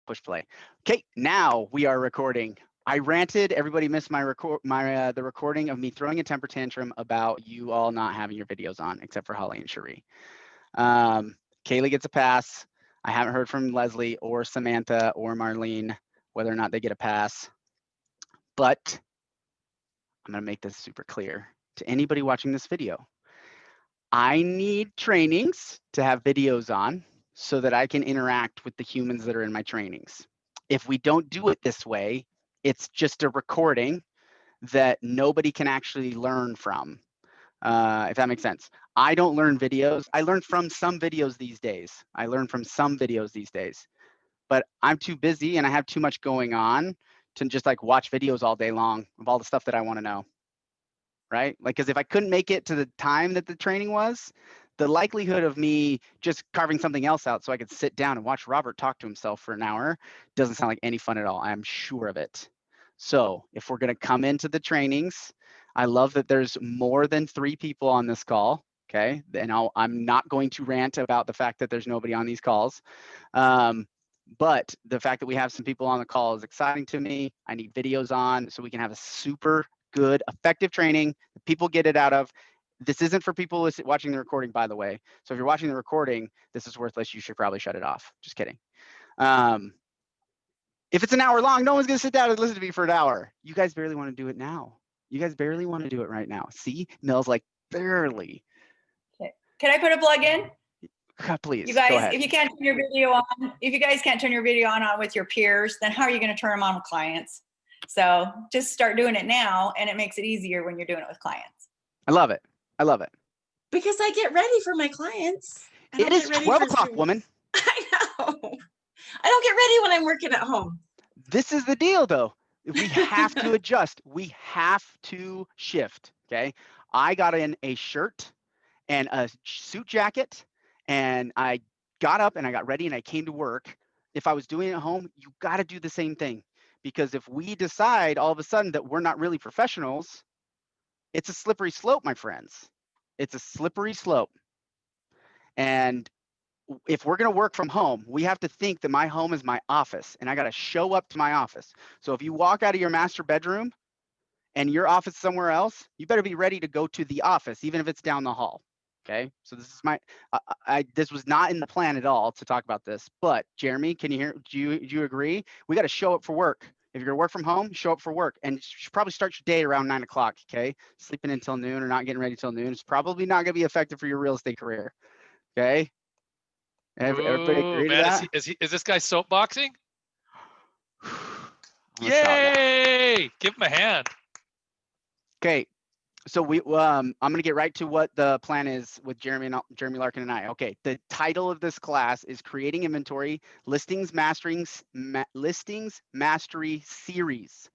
push play. Okay, now we are recording. I ranted. Everybody missed my the recording of me throwing a temper tantrum about you all not having your videos on, except for Holly and Cherie. Kaylee gets a pass. I haven't heard from Leslie or Samantha or Marlene whether or not they get a pass. But I'm going to make this super clear to anybody watching this video. I need trainings to have videos on so that I can interact with the humans that are in my trainings. If we don't do it this way, it's just a recording that nobody can actually learn from, if that makes sense. I don't learn videos. I learn from some videos these days. But I'm too busy and I have too much going on to just like watch videos all day long of all the stuff that I want to know. Right? Like, because if I couldn't make it to the time that the training was, the likelihood of me just carving something else out so I could sit down and watch Robert talk to himself for an hour doesn't sound like any fun at all. I'm sure of it. So if we're going to come into the trainings, I love that there's more than 3 people on this call. Okay. And I'm not going to rant about the fact that there's nobody on these calls. But the fact that we have some people on the call is exciting to me. I need videos on so we can have a super good, effective training that people get it out of. This isn't for people watching the recording, by the way. So if you're watching the recording, this is worthless. You should probably shut it off. Just kidding. If it's an hour long, no one's going to sit down and listen to me for an hour. You guys barely want to do it now. You guys barely want to do it right now. See, Mel's like, barely. Okay. Can I put a plug in? Please, you guys, go ahead. If you can't turn your video on, if you guys can't turn your video on with your peers, then how are you going to turn them on with clients? So just start doing it now, and it makes it easier when you're doing it with clients. I love it. I love it. Because I get ready for my clients. It is 12 o'clock, woman. I know. I don't get ready when I'm working at home. This is the deal, though. We have to adjust. We have to shift. Okay. I got in a shirt and a suit jacket, and I got up and I got ready and I came to work. If I was doing it at home, you got to do the same thing. Because if we decide all of a sudden that we're not really professionals, it's a slippery slope, my friends. It's a slippery slope. And if we're going to work from home, we have to think that my home is my office and I got to show up to my office. So if you walk out of your master bedroom and your office somewhere else, you better be ready to go to the office, even if it's down the hall. Okay. So this is this was not in the plan at all to talk about this, but Jeremy, can you hear, do you agree? We got to show up for work. If you're gonna work from home, show up for work, and you should probably start your day around 9 o'clock. Okay, sleeping until noon or not getting ready till noon is probably not gonna be effective for your real estate career. Okay, everybody agree to that? Is this guy soapboxing? Yay! Give him a hand. Okay, so I'm gonna get right to what the plan is with Jeremy Larkin and I. Okay, the title of this class is Creating Inventory Listings Mastery Series.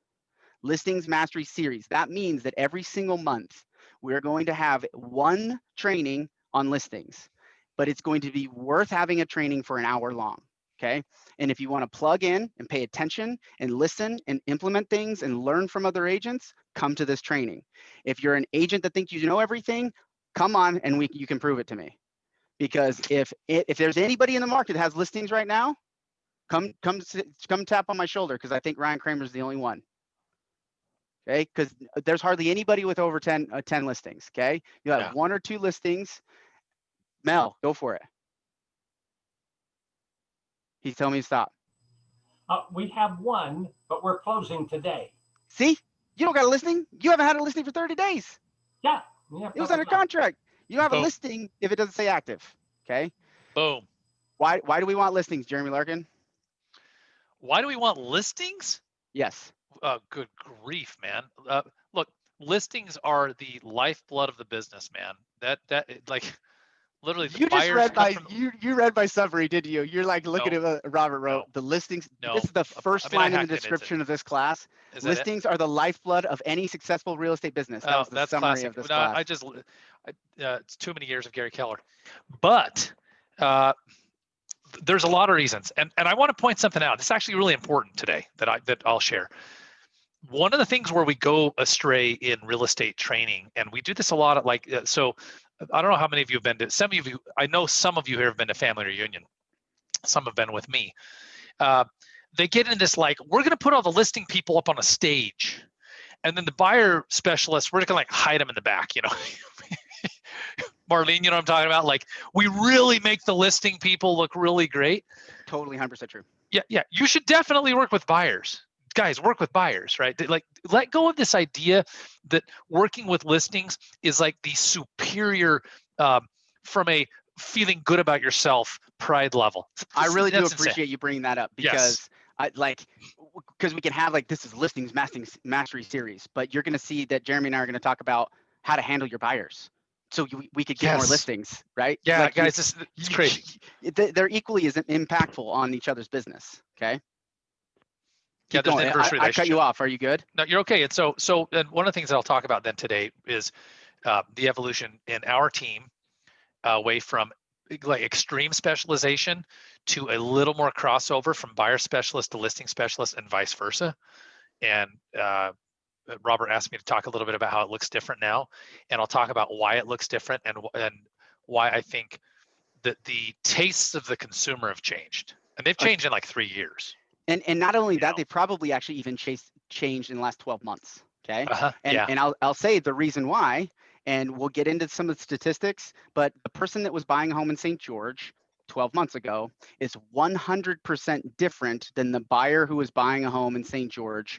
Listings Mastery Series. That means that every single month we're going to have one training on listings, but it's going to be worth having a training for an hour long. Okay. And if you want to plug in and pay attention and listen and implement things and learn from other agents, come to this training. If you're an agent that thinks you know everything, come on and you can prove it to me. Because if there's anybody in the market that has listings right now, come tap on my shoulder, because I think Ryan Kramer's the only one. Okay, because there's hardly anybody with over 10 listings. Okay, you have 1 or 2 listings. Mel, go for it. He's telling me to stop. We have 1, but we're closing today. See, you don't got a listing. You haven't had a listing for 30 days. Yeah. It was under contract. You don't have a listing if it doesn't say active. Okay. Boom. Why do we want listings, Jeremy Larkin? Why do we want listings? Yes. Good grief, man. Look, listings are the lifeblood of the business, man. That like literally the you just buyers read my you read my summary, didn't you? You're like looking at what Robert wrote. The listings. This is the first line in the description of this class. Listings are the lifeblood of any successful real estate business. That was the summary classic. of this class. It's too many years of Gary Keller. But there's a lot of reasons, and I want to point something out. It's actually really important today that I'll share. One of the things where we go astray in real estate training, and we do this a lot, so I don't know how many of you have been to, some of you, I know some of you here have been to family reunion. Some have been with me. they get in this like, we're going to put all the listing people up on a stage, and then the buyer specialists, we're going to like hide them in the back, you know. Marlene, you know what I'm talking about? Like, we really make the listing people look really great. Totally 100% true. Yeah. You should definitely work with buyers. Guys, work with buyers, right? Like, let go of this idea that working with listings is like the superior from a feeling good about yourself pride level. I really do That's insane. appreciate you bringing that up Yes. because because we can have like, this is listings mastery series, but you're going to see that Jeremy and I are going to talk about how to handle your buyers. So we could get more Yes. listings, right? Yeah, Like guys, it's crazy. They're equally as impactful on each other's business. Okay. Yeah, Keep there's an going. inverse I cut relationship. you off. Are you good? No, you're okay. And so and one of the things that I'll talk about then today is the evolution in our team away from like extreme specialization to a little more crossover from buyer specialist to listing specialist and vice versa. And Robert asked me to talk a little bit about how it looks different now, and I'll talk about why it looks different and why I think that the tastes of the consumer have changed, and they've changed in like 3 years. And not only that, know. they probably actually even changed in the last 12 months. Okay. And Yeah. and I'll say the reason why, and we'll get into some of the statistics, but the person that was buying a home in St. George 12 months ago is 100% different than the buyer who was buying a home in St. George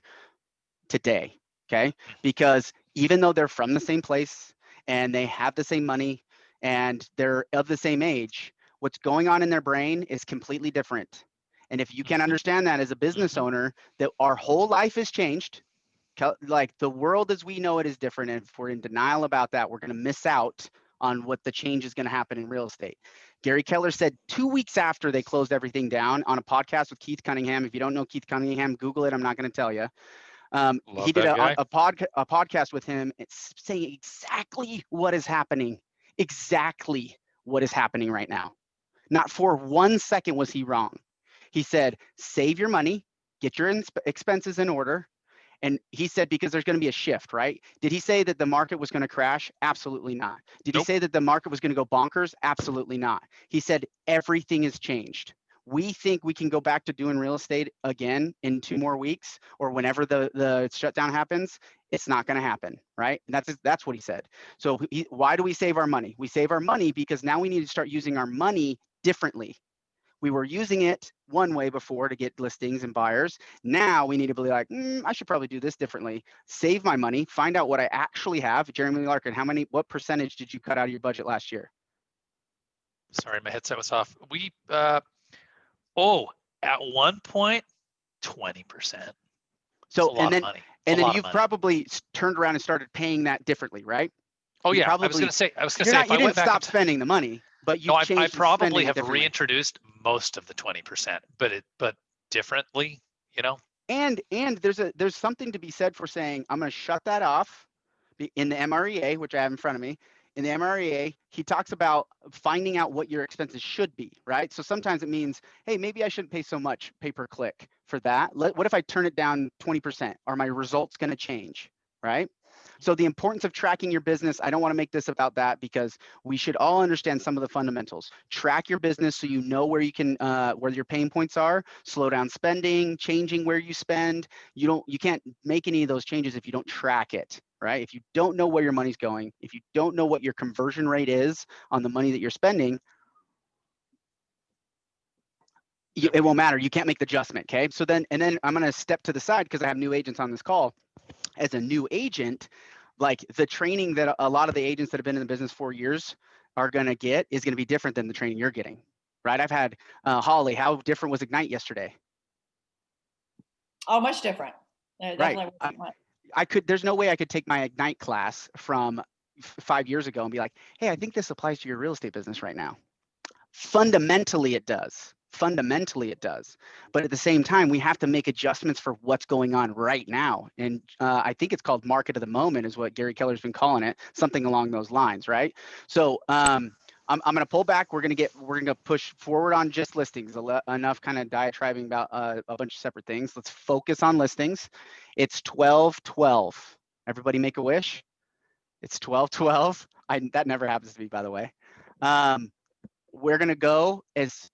today. Okay. Because even though they're from the same place and they have the same money and they're of the same age, what's going on in their brain is completely different. And if you can understand that as a business owner, that our whole life has changed, like the world as we know it is different. And if we're in denial about that, we're going to miss out on what the change is going to happen in real estate. Gary Keller said 2 weeks after they closed everything down on a podcast with Keith Cunningham. If you don't know Keith Cunningham, Google it. I'm not going to tell you. He did a podcast with him. It's saying exactly what is happening, right now. Not for 1 second was he wrong. He said, save your money, get your expenses in order. And he said, because there's going to be a shift, right? Did he say that the market was going to crash? Absolutely not. Did he say that the market was going to go bonkers? Absolutely not. He said, everything has changed. We think we can go back to doing real estate again in 2 more weeks or whenever the shutdown happens. It's not going to happen, right? And that's what he said. So why do we save our money? We save our money because now we need to start using our money differently. We were using it one way before to get listings and buyers. Now we need to be like, I should probably do this differently. Save my money, find out what I actually have. Jeremy Larkin, what percentage did you cut out of your budget last year? Sorry, my headset was off. We, at one point, 20%. So, and then you've money. probably turned around and started paying that differently, right? Oh you yeah, I was gonna say, if you didn't stop spending the money, but you changed. I probably have differently. reintroduced most of the 20%, but differently, you know. And there's something to be said for saying I'm going to shut that off in the MREA, which I have in front of me. In the MREA, he talks about finding out what your expenses should be, right? So sometimes it means, hey, maybe I shouldn't pay so much pay-per-click for that. What if I turn it down 20%? Are my results going to change, right? So the importance of tracking your business, I don't want to make this about that because we should all understand some of the fundamentals. Track your business so you know where you can, where your pain points are. Slow down spending, changing where you spend. You can't make any of those changes if you don't track it, right? If you don't know where your money's going, if you don't know what your conversion rate is on the money that you're spending, it won't matter. You can't make the adjustment, okay? So then I'm going to step to the side because I have new agents on this call. As a new agent, like the training that a lot of the agents that have been in the business 4 years are going to get is going to be different than the training you're getting, right? I've had Holly, how different was Ignite yesterday? Oh, much different. Right. There's no way I could take my Ignite class from 5 years ago and be like, hey, I think this applies to your real estate business right now. Fundamentally, it does. But at the same time, we have to make adjustments for what's going on right now. And I think it's called market of the moment is what Gary Keller's been calling it, something along those lines, right? So I'm going to pull back. We're going to push forward on just listings. Enough kind of diatribing about a bunch of separate things. Let's focus on listings. It's 12-12. Everybody make a wish. It's 12-12. That never happens to me, by the way. We're going to go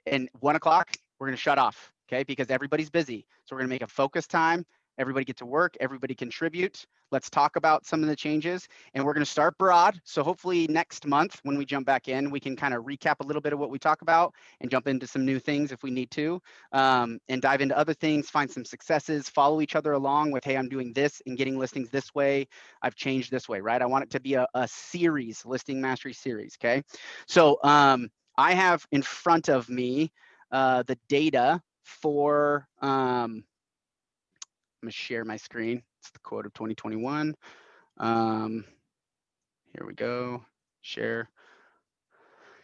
in 1 o'clock. We're going to shut off. okay? Because everybody's busy. So we're gonna make a focus time. Everybody get to work, everybody contribute. Let's talk about some of the changes, and we're gonna start broad. So hopefully next month when we jump back in, we can kind of recap a little bit of what we talk about and jump into some new things if we need to, and dive into other things, find some successes, follow each other along with, hey, I'm doing this and getting listings this way. I've changed this way, right? I want it to be a series, listing mastery series, okay? So I have in front of me the data for, I'm gonna share my screen. It's the quote of 2021. Here we go, share.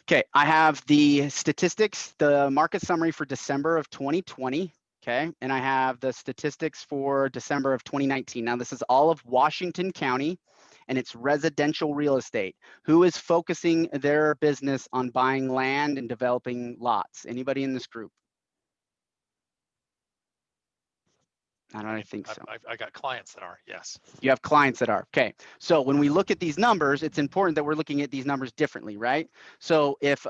Okay, I have the statistics, the market summary for December of 2020, okay? And I have the statistics for December of 2019. Now this is all of Washington County, and it's residential real estate. Who is focusing their business on buying land and developing lots? Anybody in this group? I don't think so. I got clients that are, yes. You have clients that are, okay. So when we look at these numbers, it's important that we're looking at these numbers differently, right? So if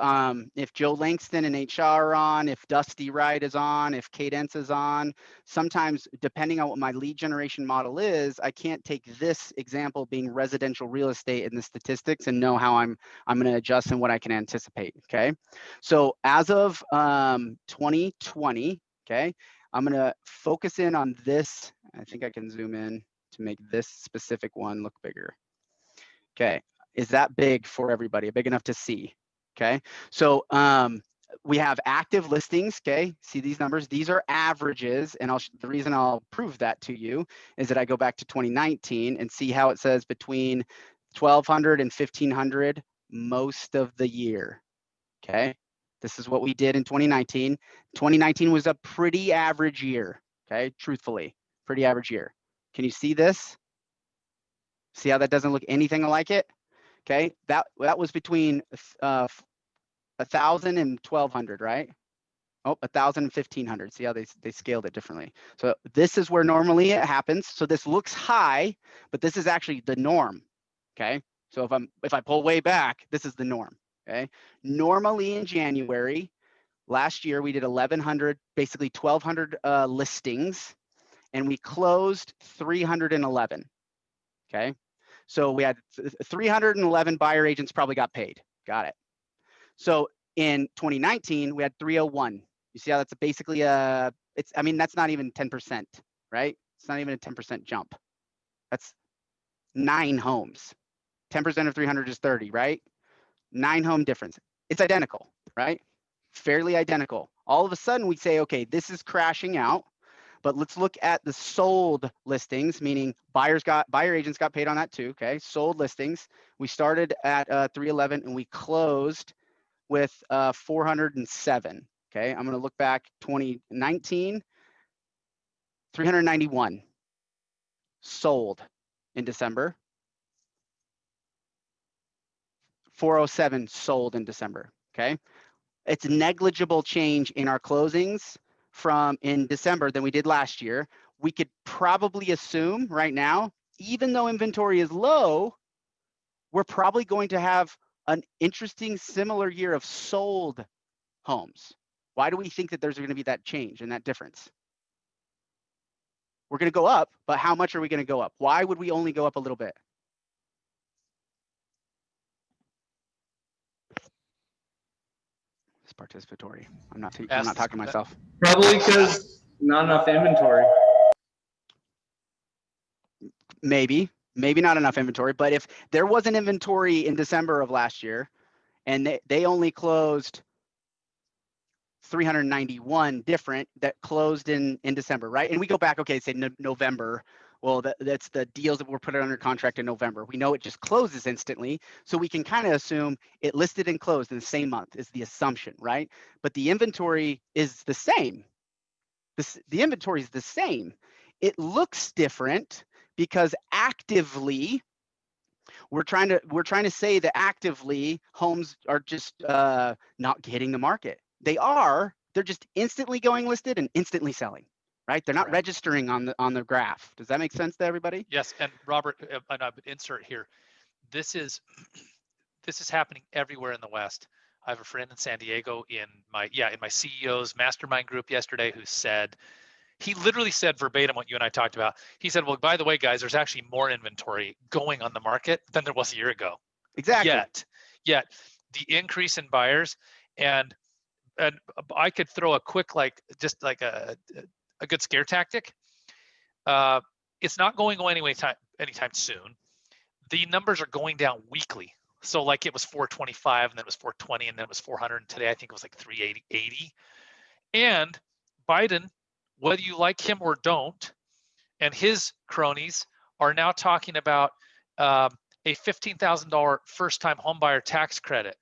Joe Langston and HR are on, if Dusty Wright is on, if Cadence is on, sometimes depending on what my lead generation model is, I can't take this example being residential real estate in the statistics and know how I'm gonna adjust and what I can anticipate, okay? So as of 2020, okay, I'm gonna focus in on this. I think I can zoom in to make this specific one look bigger. Okay, is that big for everybody? Big enough to see? Okay, so we have active listings. Okay, see these numbers? These are averages, and the reason I'll prove that to you is that I go back to 2019 and see how it says between 1,200 and 1,500 most of the year. Okay. This is what we did in 2019. 2019 was a pretty average year, okay? Truthfully, pretty average year. Can you see this? See how that doesn't look anything like it? Okay, that was between 1,000 and 1,200, right? Oh, 1,000 and 1,500. See how they scaled it differently. So this is where normally it happens. So this looks high, but this is actually the norm, okay? So if I pull way back, this is the norm. Okay, normally in January, last year we did 1,100, basically 1,200 listings, and we closed 311. Okay, so we had 311 buyer agents probably got paid. Got it. So in 2019 we had 301. You see how that's basically I mean that's not even 10%, right? It's not even a 10% jump. That's 9 homes. 10% of 300 is 30, right? 9 home difference. It's identical, right? Fairly identical. All of a sudden we say, okay, this is crashing out, but let's look at the sold listings, meaning buyer agents got paid on that too, okay? Sold listings. We started at 311 and we closed with 407, okay? I'm gonna look back 2019, 391 sold in December. 407 sold in December, okay? It's negligible change in our closings from in December than we did last year. We could probably assume right now, even though inventory is low, we're probably going to have an interesting similar year of sold homes. Why do we think that there's going to be that change and that difference? We're going to go up, but how much are we going to go up? Why would we only go up a little bit? It's participatory. I'm not talking to myself. Probably because not enough inventory. Maybe not enough inventory, but if there was an inventory in December of last year and they only closed 391 different that closed in December, right? And we go back, okay, say November. Well, that's the deals that were put under contract in November. We know it just closes instantly. So we can kind of assume it listed and closed in the same month is the assumption, right? But the inventory is the same. The inventory is the same. It looks different because actively, we're trying to say that actively homes are just not hitting the market. They're just instantly going listed and instantly selling. Right? They're not Correct. registering on the graph. Does that make sense to everybody? Yes, and Robert, and I would insert here, this is happening everywhere in the West. I have a friend in San Diego in my CEO's mastermind group yesterday who said, he literally said verbatim what you and I talked about. He said, well, by the way, guys, there's actually more inventory going on the market than there was a year ago. Exactly. Yet the increase in buyers, and I could throw a quick, just like a good scare tactic. It's not going away anytime soon. The numbers are going down weekly. So like it was 425 and then it was 420 and then it was 400. And today I think it was like 380. And Biden, whether you like him or don't, and his cronies are now talking about a $15,000 first-time homebuyer tax credit.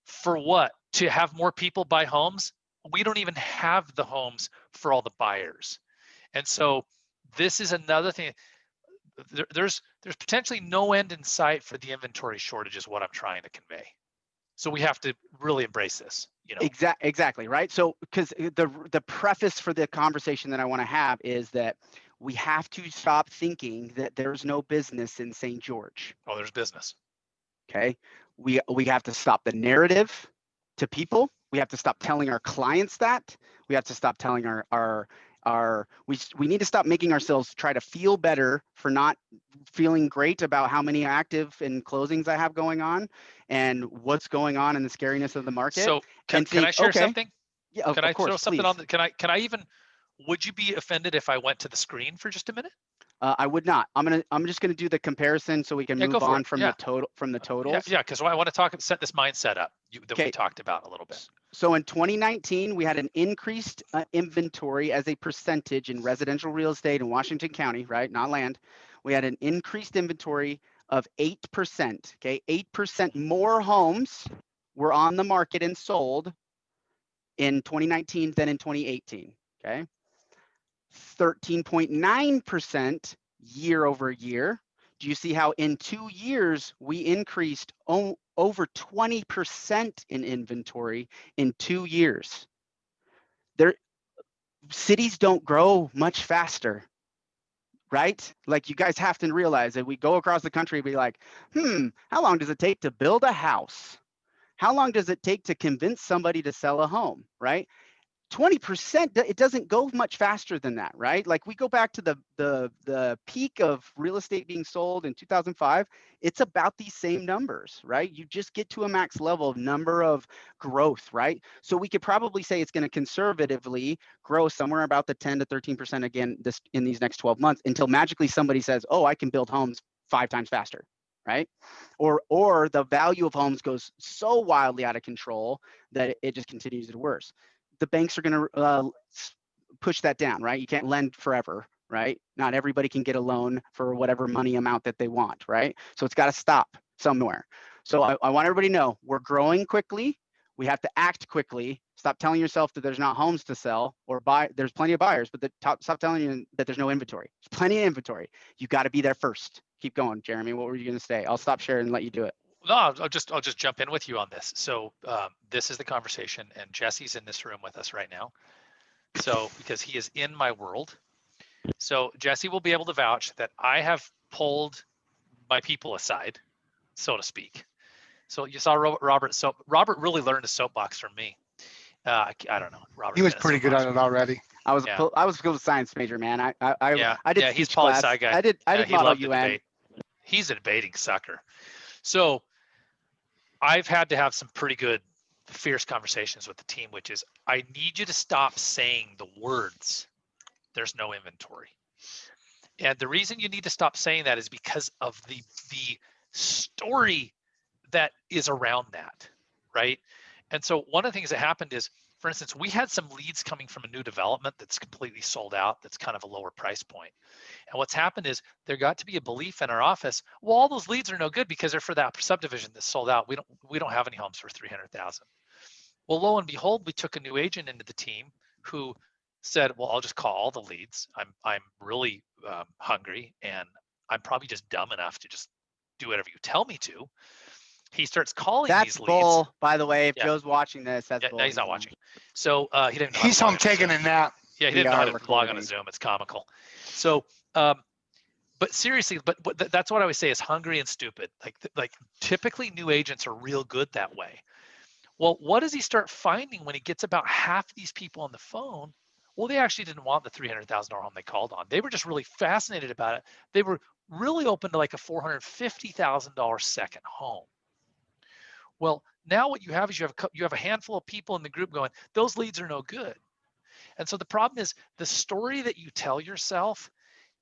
For what? To have more people buy homes? We don't even have the homes for all the buyers. And so this is another thing. There's potentially no end in sight for the inventory shortage is what I'm trying to convey. So we have to really embrace this. Exactly, right? So because the preface for the conversation that I want to have is that we have to stop thinking that there's no business in St. George. Oh, there's business. Okay. We have to stop the narrative to people. We have to stop telling our clients that. We have to stop telling we need to stop making ourselves try to feel better for not feeling great about how many active and closings I have going on and what's going on in the scariness of the market. So can I share something? Yeah, can I course, throw something please. on? Can I even? Would you be offended if I went to the screen for just a minute? I would not. I'm just gonna do the comparison so we can move on from the totals. Yeah, because I want to set this mindset up that we talked about a little bit. So in 2019, we had an increased inventory as a percentage in residential real estate in Washington County, right? Not land. We had an increased inventory of 8%. Okay, 8% more homes were on the market and sold in 2019 than in 2018. Okay. 13.9% year over year. Do you see how in 2 years we increased over 20% in inventory in 2 years? Cities don't grow much faster, right? Like you guys have to realize that we go across the country and be like, how long does it take to build a house? How long does it take to convince somebody to sell a home, right? 20%, it doesn't go much faster than that, right? Like we go back to the peak of real estate being sold in 2005, it's about these same numbers, right? You just get to a max level of number of growth, right? So we could probably say it's going to conservatively grow somewhere about the 10 to 13% again in these next 12 months until magically somebody says, oh, I can build homes 5 times faster, right? Or the value of homes goes so wildly out of control that it just continues to worse. The banks are going to push that down, right? You can't lend forever, right? Not everybody can get a loan for whatever money amount that they want, right? So it's got to stop somewhere. So I want everybody to know we're growing quickly. We have to act quickly. Stop telling yourself that there's not homes to sell or buy. There's plenty of buyers, but stop telling you that there's no inventory. There's plenty of inventory. You got to be there first. Keep going, Jeremy. What were you going to say? I'll stop sharing and let you do it. No, I'll just jump in with you on this. So this is the conversation, and Jesse's in this room with us right now. So because he is in my world, so Jesse will be able to vouch that I have pulled my people aside, so to speak. So you saw Robert. So Robert really learned a soapbox from me. I don't know. Robert. He was pretty good at it already. I was a school science major, man. I did. He's poli-sci guy. I did model UN. Debate. He's a debating sucker. So I've had to have some pretty good, fierce conversations with the team, which is I need you to stop saying the words, there's no inventory. And the reason you need to stop saying that is because of the story that is around that, right? And so one of the things that happened is, for instance, we had some leads coming from a new development that's completely sold out, that's kind of a lower price point. And what's happened is there got to be a belief in our office, well, all those leads are no good because they're for that subdivision that's sold out. We don't have any homes for 300,000. Well, lo and behold, we took a new agent into the team who said, well, I'll just call all the leads. I'm really hungry, and I'm probably just dumb enough to just do whatever you tell me to. He starts calling these leads. That's bull, by the way. If Joe's watching this, that's bull. No, he's not watching. So he didn't know. He's home taking a nap. Yeah, he didn't know how to log on a Zoom. It's comical. So, but seriously, but that's what I always say is hungry and stupid. Like typically new agents are real good that way. Well, what does he start finding when he gets about half these people on the phone? Well, they actually didn't want the $300,000 home they called on. They were just really fascinated about it. They were really open to like a $450,000 second home. Well, now what you have is you have a handful of people in the group going, those leads are no good. And so the problem is the story that you tell yourself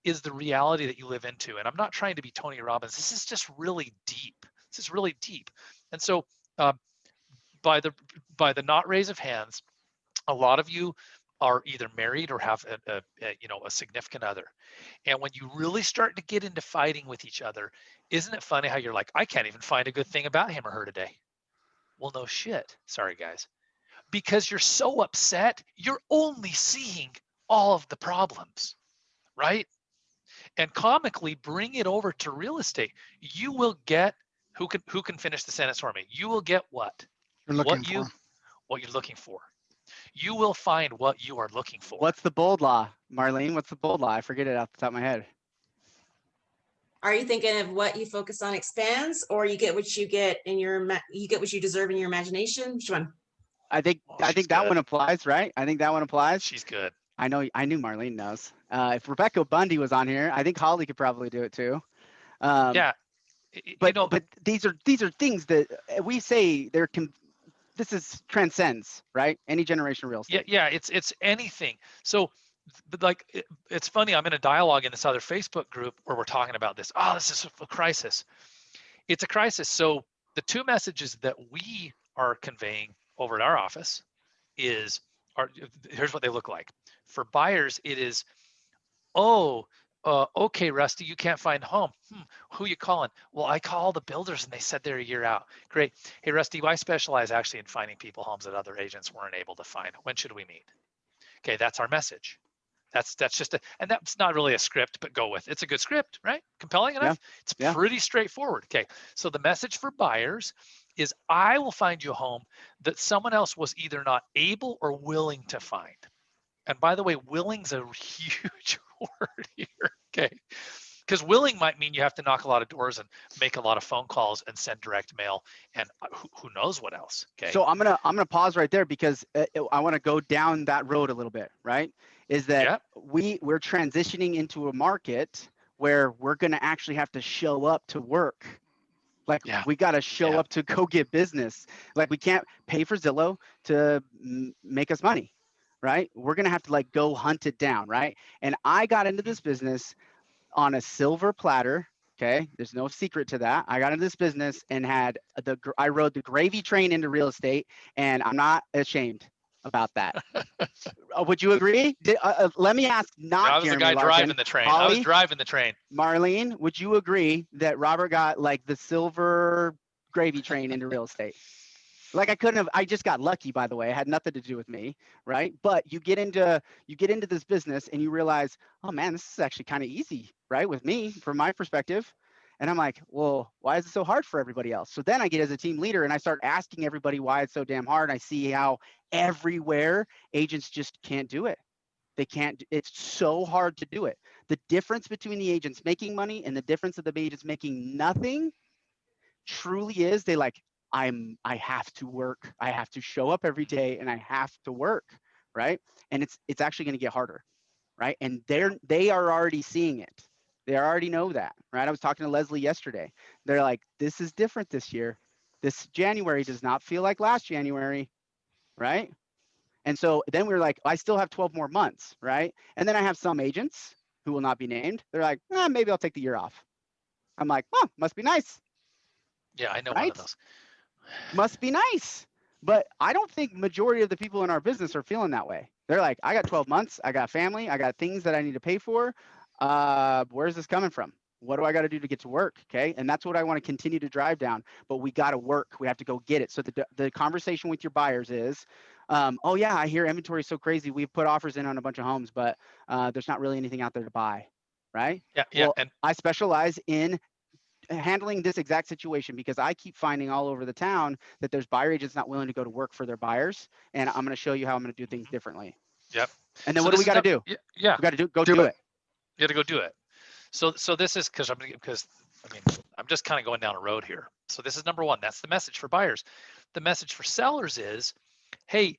is the reality that you live into. And I'm not trying to be Tony Robbins. This is just really deep. This is really deep. And so by the not raise of hands, a lot of you are either married or have a significant other. And when you really start to get into fighting with each other, isn't it funny how you're like, I can't even find a good thing about him or her today? Well, no shit. Sorry, guys. Because you're so upset, you're only seeing all of the problems, right? And comically, bring it over to real estate. You will get, who can finish the sentence for me? You will get what? You're looking for. What you're looking for. You will find what you are looking for. What's the bold law, Marlene? What's the bold law? I forget it off the top of my head. Are you thinking of what you focus on expands, or you get what you get in your, you get what you deserve in your imagination? Which one? I think that good. one applies, right? I think that one applies. She's good. I knew Marlene knows. If Rebecca Bundy was on here, I think Holly could probably do it too. Yeah. But these are things that we say this transcends, right? Any generation of real estate. Yeah, it's anything. So, but like, it's funny, I'm in a dialogue in this other Facebook group where we're talking about this. Oh, this is a crisis. It's a crisis. So the two messages that we are conveying over at our office here's what they look like. For buyers, it is, okay, Rusty, you can't find a home. Who you calling? Well, I call the builders and they said they're a year out. Great. Hey, Rusty, I specialize actually in finding people homes that other agents weren't able to find. When should we meet? Okay, that's our message. That's just and that's not really a script, but go with it. It's a good script, right? Compelling enough? Yeah. It's pretty straightforward. Okay, so the message for buyers is I will find you a home that someone else was either not able or willing to find. And by the way, willing's a huge word here, okay? Because willing might mean you have to knock a lot of doors and make a lot of phone calls and send direct mail and who knows what else, okay? So I'm gonna pause right there because I want to go down that road a little bit, right? Is that we're transitioning into a market where we're gonna actually have to show up to work. Like we got to show up to go get business. Like we can't pay for Zillow to make us money, right? We're going to have to like go hunt it down, right? And I got into this business on a silver platter. Okay. There's no secret to that. I got into this business and I rode the gravy train into real estate, and I'm not ashamed about that. Would you agree? Let me ask, I was Jeremy the guy Larkin, driving the train. Holly, I was driving the train. Marlene, would you agree that Robert got like the silver gravy train into real estate? Like I just got lucky, by the way. It had nothing to do with me, right? But you get into this business and you realize, oh man, this is actually kind of easy, right? With me, from my perspective. And I'm like, well, why is it so hard for everybody else? So then I get as a team leader and I start asking everybody why it's so damn hard. And I see how everywhere agents just can't do it. They can't, it's so hard to do it. The difference between the agents making money and the difference of the agents making nothing truly is I have to work. I have to show up every day and I have to work, right? And it's actually going to get harder, right? And they are already seeing it. They already know that, right? I was talking to Leslie yesterday. They're like, this is different this year. This January does not feel like last January, right? And so then we were like, I still have 12 more months, right? And then I have some agents who will not be named. They're like, maybe I'll take the year off. I'm like, must be nice. Yeah, I know, right? one of those. Must be nice. But I don't think majority of the people in our business are feeling that way. They're like, I got 12 months. I got family. I got things that I need to pay for. Where's this coming from? What do I got to do to get to work? Okay. And that's what I want to continue to drive down, but we got to work. We have to go get it. So the conversation with your buyers is, oh yeah, I hear inventory is so crazy. We've put offers in on a bunch of homes, but there's not really anything out there to buy. Right. Yeah. Well, And I specialize in handling this exact situation because I keep finding all over the town that there's buyer agents not willing to go to work for their buyers. And I'm going to show you how I'm going to do things differently. Yep. And then what do we got to do? Yeah. We got to go do it. You got to go do it. So this is because I'm just kind of going down a road here. So this is number one. That's the message for buyers. the message for sellers is, hey,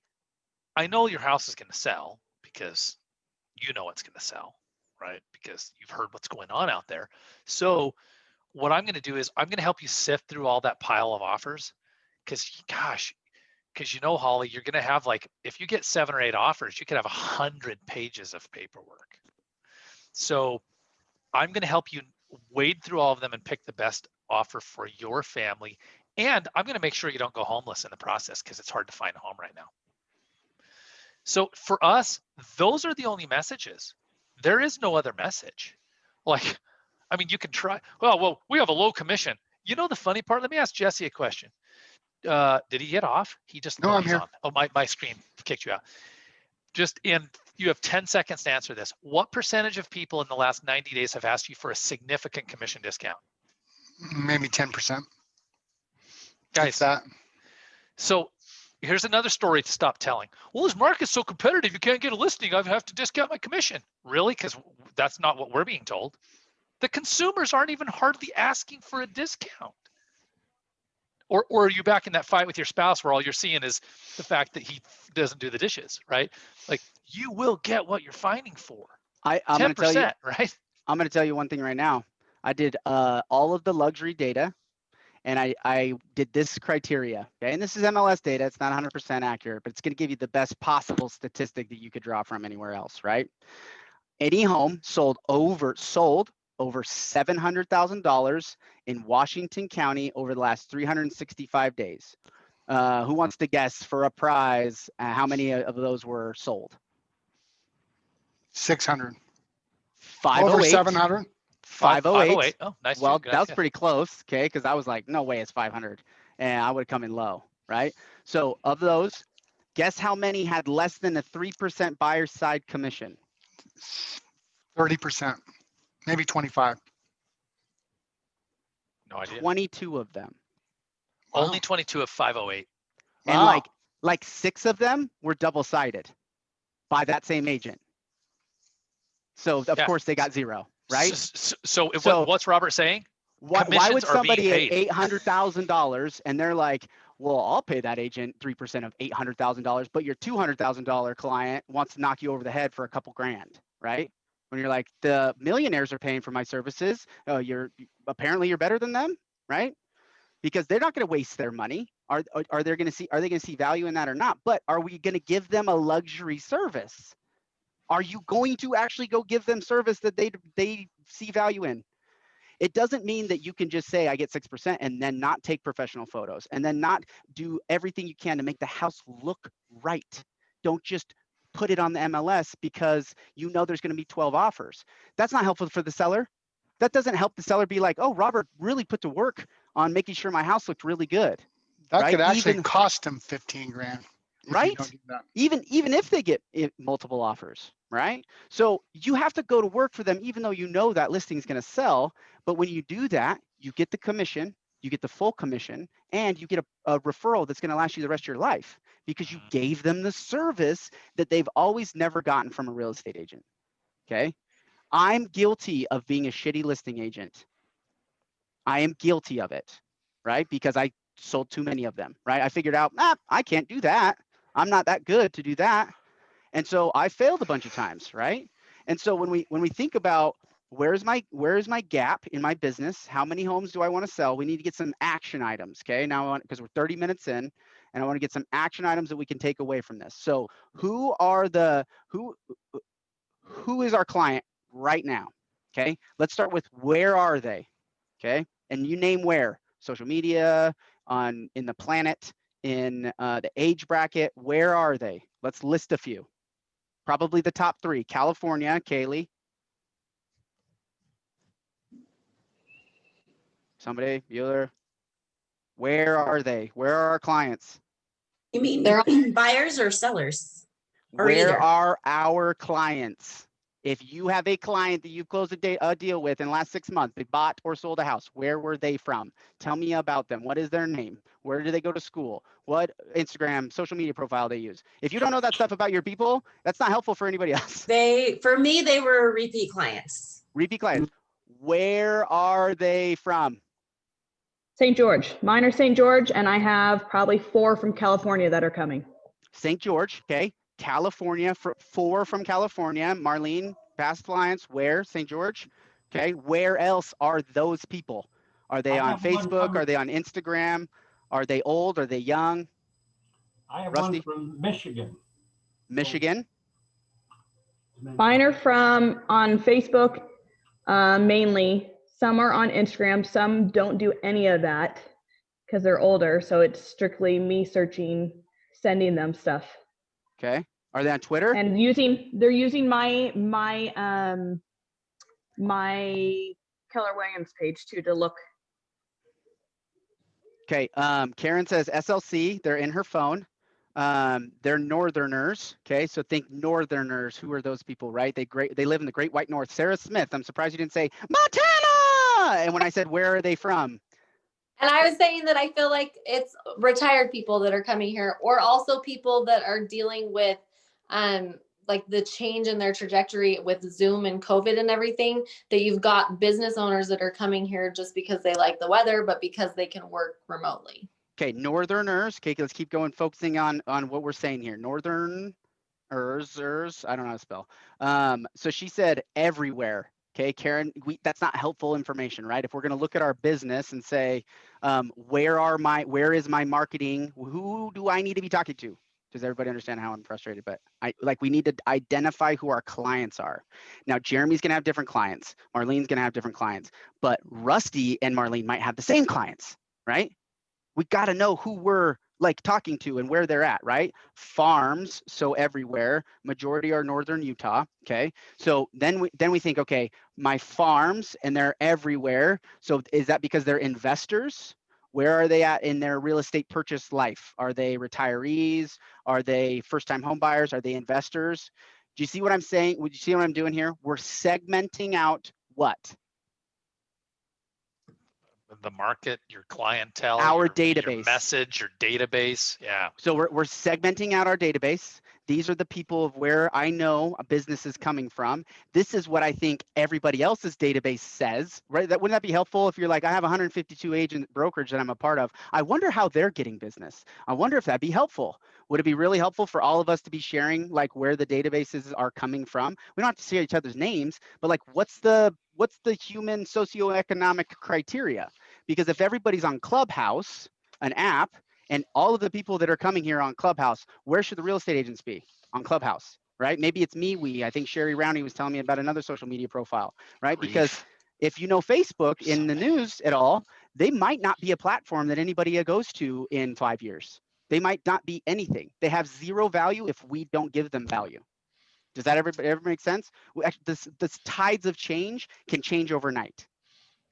I know your house is going to sell because you know it's going to sell, right? Because you've heard what's going on out there. So what I'm going to do is I'm going to help you sift through all that pile of offers, because gosh, because Holly, you're going to have, like, if you get 7 or 8 offers, you could have 100 pages of paperwork. So I'm going to help you wade through all of them and pick the best offer for your family. And I'm going to make sure you don't go homeless in the process, because it's hard to find a home right now. So for us, those are the only messages. There is no other message. Like, I mean, you can try, well, we have a low commission. The funny part, let me ask Jesse a question. Did he get off? He just, No, I'm he's here. on. Oh, my screen kicked you out. You have 10 seconds to answer this. What percentage of people in the last 90 days have asked you for a significant commission discount? Maybe 10%. Guys, that. So here's another story to stop telling. Well, this market's so competitive, you can't get a listing. I have to discount my commission. Really? Because that's not what we're being told. The consumers aren't even hardly asking for a discount. Or are you back in that fight with your spouse where all you're seeing is the fact that he doesn't do the dishes, right? Like, you will get what you're finding for. I'm going to tell you, right? I'm going to tell you one thing right now. I did all of the luxury data, and I did this criteria. Okay, and this is MLS data. It's not 100% accurate, but it's going to give you the best possible statistic that you could draw from anywhere else, right? Any home sold over $700,000 in Washington County over the last 365 days. Who wants to guess for a prize how many of those were sold? 600. 508. Over 700. 508. Oh, nice. Well, Good that was guess. pretty close, okay? Because I was like, no way it's 500. And I would have come in low, right? So of those, guess how many had less than a 3% buyer side commission? 30%. Maybe 25. No idea. 22 of them. Wow. Only 22 of 508. And Wow. like 6 of them were double-sided by that same agent. So of course they got 0, right? So what's Robert saying? Why would Commissions are being somebody paid. at $800,000 and they're like, well, I'll pay that agent 3% of $800,000, but your $200,000 client wants to knock you over the head for a couple grand, right? When you're like, the millionaires are paying for my services, you're better than them, right? Because they're not going to waste their money. Are they going to see value in that or not? But are we going to give them a luxury service? Are you going to actually go give them service that they see value in? It doesn't mean that you can just say, I get 6% and then not take professional photos and then not do everything you can to make the house look right. Don't just put it on the MLS because you know there's going to be 12 offers. That's not helpful for the seller. That doesn't help the seller be like, oh, Robert really put to work on making sure my house looked really good. That right? could actually Even- cost them 15 grand. if you Right? don't do that. Even if they get multiple offers, right? So you have to go to work for them, even though you know that listing is going to sell. But when you do that, you get the commission, you get the full commission, and you get a referral that's going to last you the rest of your life because you gave them the service that they've always never gotten from a real estate agent. Okay. I'm guilty of being a shitty listing agent. I am guilty of it, right? Because I sold too many of them, right? I figured out, I can't do that. I'm not that good to do that. And so I failed a bunch of times, right? And so when we think about where is my gap in my business, how many homes do I want to sell, we need to get some action items, okay? Now, because we're 30 minutes in, and I want to get some action items that we can take away from this. So who is our client right now? Okay, let's start with where are they? Okay, and you name where: social media, in the planet, in the age bracket. Where are they? Let's list a few. Probably the top 3. California, Kaylee. Somebody, Bueller. Where are they? Where are our clients? You mean They're buyers or sellers? Or Where either. are our clients? If you have a client that you've closed a deal with in the last 6 months, they bought or sold a house, where were they from? Tell me about them. What is their name? Where do they go to school? What Instagram, social media profile they use? If you don't know that stuff about your people, that's not helpful for anybody else. For me, they were repeat clients. Repeat clients. Where are they from? St. George. Mine are St. George, and I have probably 4 from California that are coming. St. George, okay. California, 4 from California. Marlene, past clients, where? St. George, okay. Where else are those people? Are they I on have one Facebook? coming- Are they on Instagram? Are they old? Are they young? I have Rusty? one from Michigan. Michigan? Mine are from on Facebook, mainly. Some are on Instagram. Some don't do any of that because they're older. So it's strictly me searching, sending them stuff, Okay. Are they on Twitter? and they're using my Keller Williams page too to look. Okay. Karen says SLC, they're in her phone. They're Northerners. Okay. So think Northerners. Who are those people, right? They live in the Great White North. Sarah Smith, I'm surprised you didn't say Montana. And when I said, where are they from? And I was saying that I feel like it's retired people that are coming here, or also people that are dealing with like the change in their trajectory with Zoom and COVID and everything, that you've got business owners that are coming here just because they like the weather, but because they can work remotely. Okay, Northerners. Okay, let's keep going, focusing on what we're saying here. Northerners, I don't know how to spell. So she said everywhere. Okay, Karen, that's not helpful information, right? If we're going to look at our business and say, where is my marketing? Who do I need to be talking to? Does everybody understand how I'm frustrated? But we need to identify who our clients are. Now, Jeremy's going to have different clients. Marlene's going to have different clients, but Rusty and Marlene might have the same clients, right? We got to know who we're talking to and where they're at, right? Farms, so everywhere. Majority are northern Utah. Okay, so then we think, okay, my farms, and they're everywhere. So is that because they're investors? Where are they at in their real estate purchase life? Are they retirees? Are they first-time home buyers? Are they investors? Do you see what I'm saying? Would you see what I'm doing here? We're segmenting out what? The market, your clientele, Our your database. message, your database. Yeah. So we're segmenting out our database. These are the people of where I know a business is coming from. This is what I think everybody else's database says, right? Wouldn't that be helpful if you're like, I have 152 agent brokerage that I'm a part of. I wonder how they're getting business. I wonder if that'd be helpful. Would it be really helpful for all of us to be sharing where the databases are coming from? We don't have to share each other's names, but what's the human socioeconomic criteria? Because if everybody's on Clubhouse, an app, and all of the people that are coming here on Clubhouse, where should the real estate agents be? On Clubhouse, right? Maybe it's MeWe. I think Sherry Rowney was telling me about another social media profile, right? Because if you know Facebook in the news at all, they might not be a platform that anybody goes to in 5 years. They might not be anything. They have zero value if we don't give them value. Does that ever make sense? This tides of change can change overnight.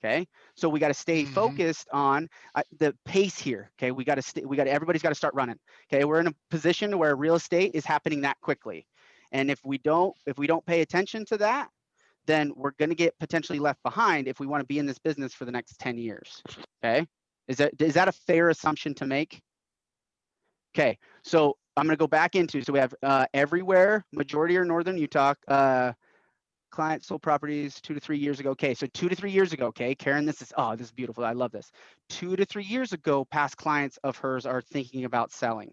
Okay, so we got to stay focused on the pace here. Okay, everybody's got to start running. Okay, we're in a position where real estate is happening that quickly, and if we don't pay attention to that, then we're going to get potentially left behind if we want to be in this business for the next 10 years. Okay, is that a fair assumption to make? Okay, so I'm going to go back into, so we have everywhere, majority are northern Utah. Client sold properties 2 to 3 years ago. Okay, so 2 to 3 years ago, okay, Karen, this is beautiful. I love this. 2 to 3 years ago, past clients of hers are thinking about selling.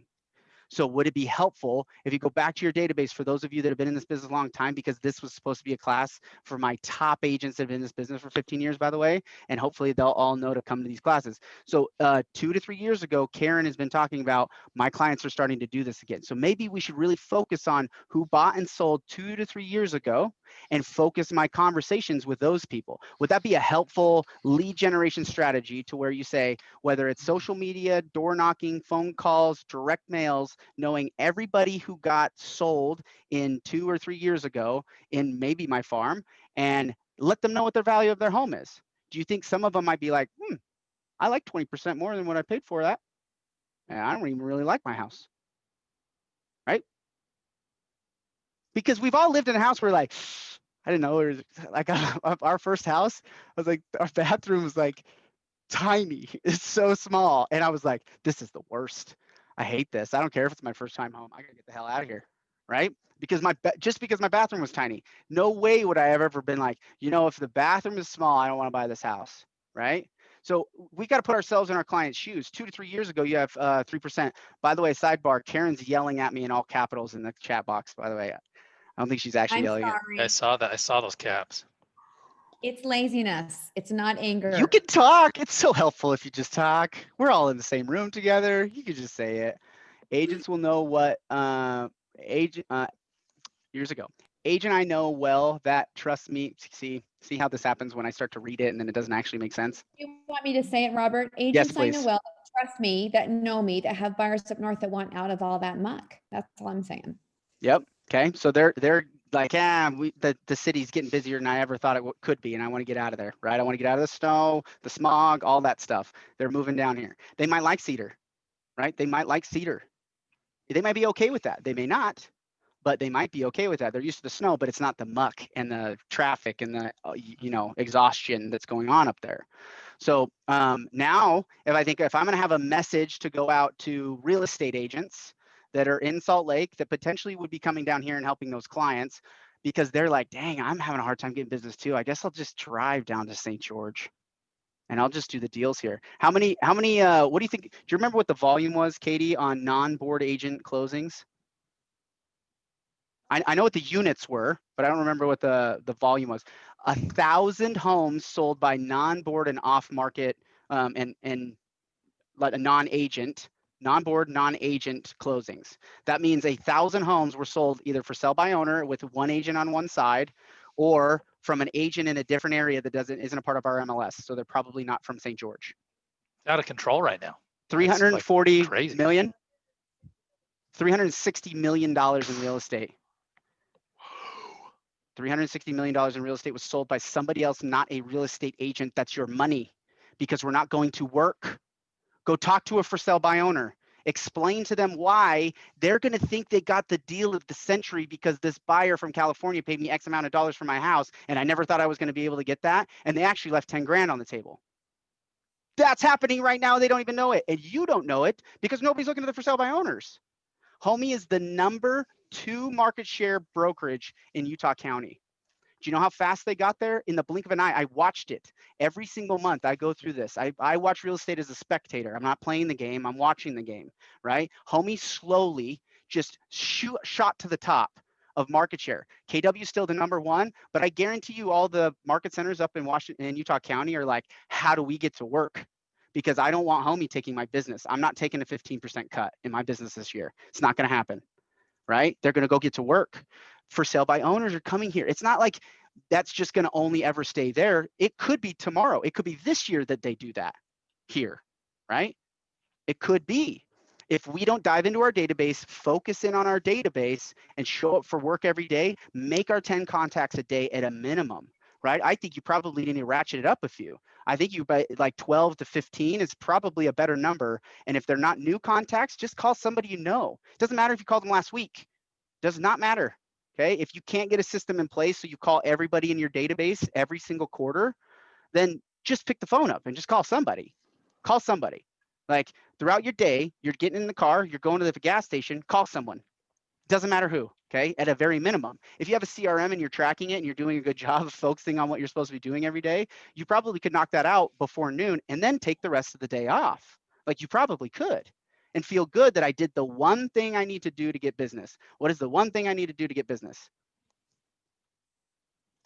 So would it be helpful if you go back to your database for those of you that have been in this business a long time, because this was supposed to be a class for my top agents that have been in this business for 15 years, by the way, and hopefully they'll all know to come to these classes. So 2 to 3 years ago, Karen has been talking about my clients are starting to do this again. So maybe we should really focus on who bought and sold 2 to 3 years ago and focus my conversations with those people. Would that be a helpful lead generation strategy to where you say, whether it's social media, door knocking, phone calls, direct mails, knowing everybody who got sold in 2 or 3 years ago in maybe my farm, and let them know what their value of their home is? Do you think some of them might be like, I like 20% more than what I paid for that, and I don't even really like my house, right? Because we've all lived in a house where I didn't know, it was our first house, I was like, our bathroom was tiny. It's so small. And I was like, this is the worst. I hate this. I don't care if it's my first time home. I gotta get the hell out of here, right? Because just because my bathroom was tiny. No way would I have ever been like, if the bathroom is small, I don't want to buy this house, right? So we got to put ourselves in our clients' shoes. 2 to 3 years ago, you have 3%. By the way, sidebar, Karen's yelling at me in all capitals in the chat box, by the way. I don't think she's actually I'm yelling at sorry. I saw that. I saw those caps. It's laziness. It's not anger. You can talk. It's so helpful if you just talk. We're all in the same room together. You can just say it. Agents will know what years ago. Agent I know well that trust me. See how this happens when I start to read it and then it doesn't actually make sense. You want me to say it, Robert? Yes, Agents I know please. well, trust me, that know me, that have buyers up north that want out of all that muck. That's all I'm saying. Yep. Okay. So they're like, the city's getting busier than I ever thought it could be, and I want to get out of there, right? I want to get out of the snow, the smog, all that stuff. They're moving down here. They might like Cedar, right? They might like Cedar. They might be okay with that. They may not, but they might be okay with that. They're used to the snow, but it's not the muck and the traffic and the exhaustion that's going on up there. So now, if I'm going to have a message to go out to real estate agents that are in Salt Lake that potentially would be coming down here and helping those clients, because they're like, dang, I'm having a hard time getting business too. I guess I'll just drive down to St. George and I'll just do the deals here. How many, what do you think? Do you remember what the volume was, Katie, on non-board agent closings? I know what the units were, but I don't remember what the volume was. 1,000 homes sold by non-board and off-market and like a non-agent, non-board, non-agent closings. That means 1,000 homes were sold either for sell by owner with one agent on one side, or from an agent in a different area that isn't a part of our MLS. So they're probably not from St. George. It's out of control right now. 340 crazy. million, $360 million in real estate. $360 million in real estate was sold by somebody else, not a real estate agent. That's your money, because we're not going to work. Go talk to a for sale by owner. Explain to them why they're going to think they got the deal of the century because this buyer from California paid me X amount of dollars for my house, and I never thought I was going to be able to get that. And they actually left 10 grand on the table. That's happening right now. They don't even know it. And you don't know it because nobody's looking at the for sale by owners. Homie is the #2 market share brokerage in Utah County. Do you know how fast they got there? In the blink of an eye. I watched it every single month. I go through this. I watch real estate as a spectator. I'm not playing the game. I'm watching the game, right? Homie slowly just shot to the top of market share. KW is still the #1, but I guarantee you all the market centers up in Washington and Utah County are like, how do we get to work? Because I don't want Homie taking my business. I'm not taking a 15% cut in my business this year. It's not going to happen, right? They're going to go get to work. For sale by owners are coming here. It's not like that's just going to only ever stay there. It could be tomorrow. It could be this year that they do that here, right? It could be. If we don't dive into our database, focus in on our database and show up for work every day, make our 10 contacts a day at a minimum, right? I think you probably need to ratchet it up a few. I think you like 12 to 15 is probably a better number. And if they're not new contacts, just call somebody you know. It doesn't matter if you called them last week. Does not matter. Okay, if you can't get a system in place so you call everybody in your database every single quarter, then just pick the phone up and just call somebody. Call somebody. Like throughout your day, you're getting in the car, you're going to the gas station, call someone. Doesn't matter who, okay, at a very minimum. If you have a CRM and you're tracking it and you're doing a good job of focusing on what you're supposed to be doing every day, you probably could knock that out before noon and then take the rest of the day off. Like you probably could. And feel good that I did the one thing I need to do to get business. What is the one thing I need to do to get business?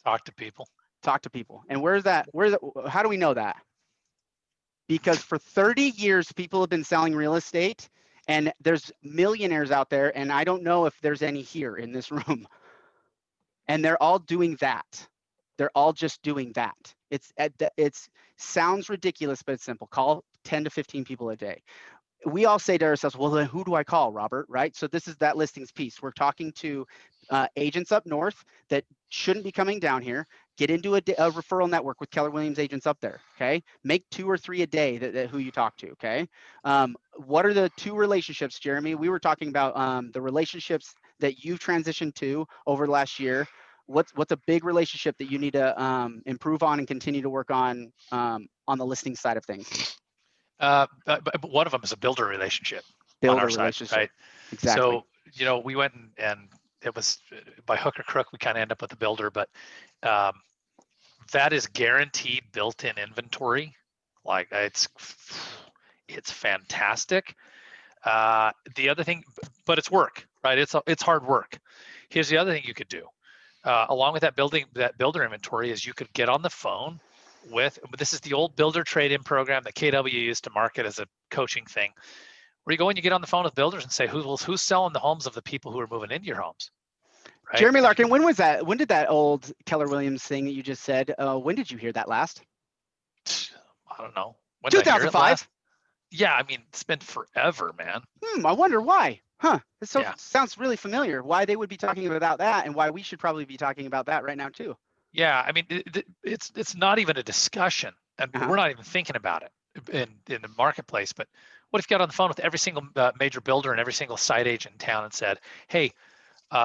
Talk to people. Talk to people. And how do we know that? Because for 30 years, people have been selling real estate, and there's millionaires out there, and I don't know if there's any here in this room. And they're all doing that. They're all just doing that. It's sounds ridiculous, but it's simple. Call 10 to 15 people a day. We all say to ourselves, well, then who do I call, Robert, right? So this is that listings piece. We're talking to agents up north that shouldn't be coming down here. Get into a referral network with Keller Williams agents up there, okay? Make 2 or 3 a day that who you talk to, okay? What are the 2 relationships, Jeremy? We were talking about the relationships that you've transitioned to over the last year. What's a big relationship that you need to improve on and continue to work on the listing side of things? But one of them is a builder relationship. Builder on our relationship, side, right? Exactly. So, we went and it was by hook or crook, we kind of end up with the builder, but that is guaranteed built-in inventory Like it's fantastic. The other thing, but it's work, right? It's hard work. Here's the other thing you could do, along with that builder inventory, is you could get on the phone with. This is the old builder trade-in program that KW used to market as a coaching thing, where you go and you get on the phone with builders and say, who's selling the homes of the people who are moving into your homes? Right? Jeremy And you Larkin, can- when was that? When did that old Keller Williams thing that you just said? When did you hear that last? I don't know. When did I hear it 2005. last? Yeah, I mean, it's been forever, man. I wonder why. Huh? It Yeah. sounds really familiar. Why they would be talking about that, and why we should probably be talking about that right now too. Yeah, I mean, it's not even a discussion, and we're not even thinking about it in the marketplace. But what if you got on the phone with every single major builder and every single site agent in town and said, "Hey,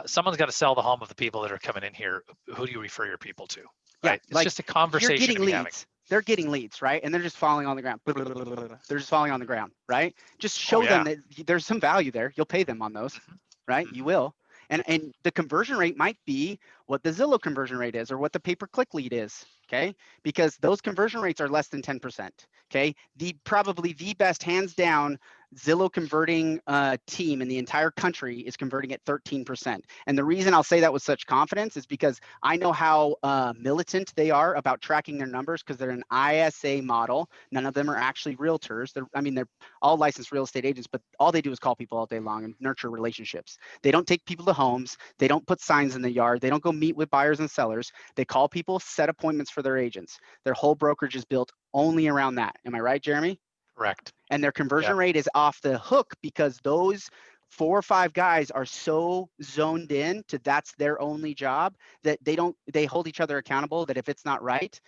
someone's got to sell the home of the people that are coming in here. Who do you refer your people to?" Right? It's like, just a You're conversation getting to be having. leads. They're getting leads, right? And they're just falling on the ground. They're just falling on the ground, right? Just show them that there's some value there. You'll pay them on those, right? You will. And the conversion rate might be what the Zillow conversion rate is or what the pay-per-click lead is, okay? Because those conversion rates are less than 10%, okay? Probably the best, hands down, Zillow converting team in the entire country is converting at 13%. And the reason I'll say that with such confidence is because I know how militant they are about tracking their numbers, because they're an ISA model. None of them are actually realtors. They're all licensed real estate agents, but all they do is call people all day long and nurture relationships. They don't take people to homes. They don't put signs in the yard. They don't go meet with buyers and sellers. They call people, set appointments for their agents. Their whole brokerage is built only around that. Am I right, Jeremy? Correct. And their conversion rate is off the hook because those 4 or 5 guys are so zoned in to that's their only job that they hold each other accountable, that if it's not right,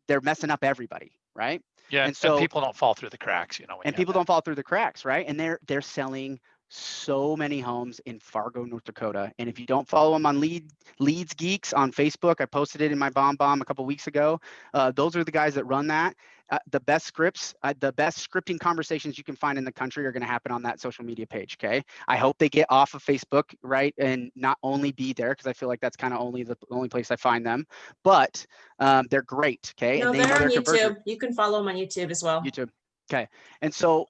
they're messing up everybody, right? Yeah, and so people don't fall through the cracks, and people don't fall through the cracks, right? And they're selling so many homes in Fargo, North Dakota. And if you don't follow them on Leads Geeks on Facebook, I posted it in my bomb a couple weeks ago. Those are the guys that run that. The best scripts, the best scripting conversations you can find in the country are going to happen on that social media page. Okay. I hope they get off of Facebook, right? And not only be there, because I feel like that's kind of the only place I find them, but they're great. Okay. No, and they they're know on their conversion. YouTube. You can follow them on YouTube as well. YouTube. Okay. And so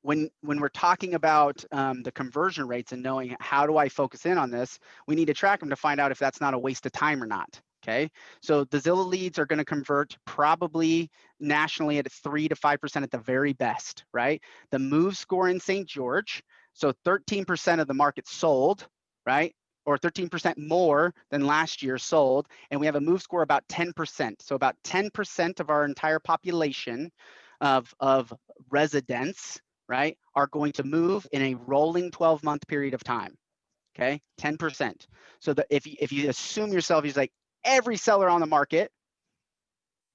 when we're talking about the conversion rates and knowing how do I focus in on this, we need to track them to find out if that's not a waste of time or not. Okay. So the Zillow leads are going to convert probably nationally at 3 to 5% at the very best, right? The move score in St. George, so 13% of the market sold, right? Or 13% more than last year sold. And we have a move score about 10%. So about 10% of our entire population of residents, right, are going to move in a rolling 12-month period of time. Okay, 10%. So that if you assume yourself, he's like every seller on the market,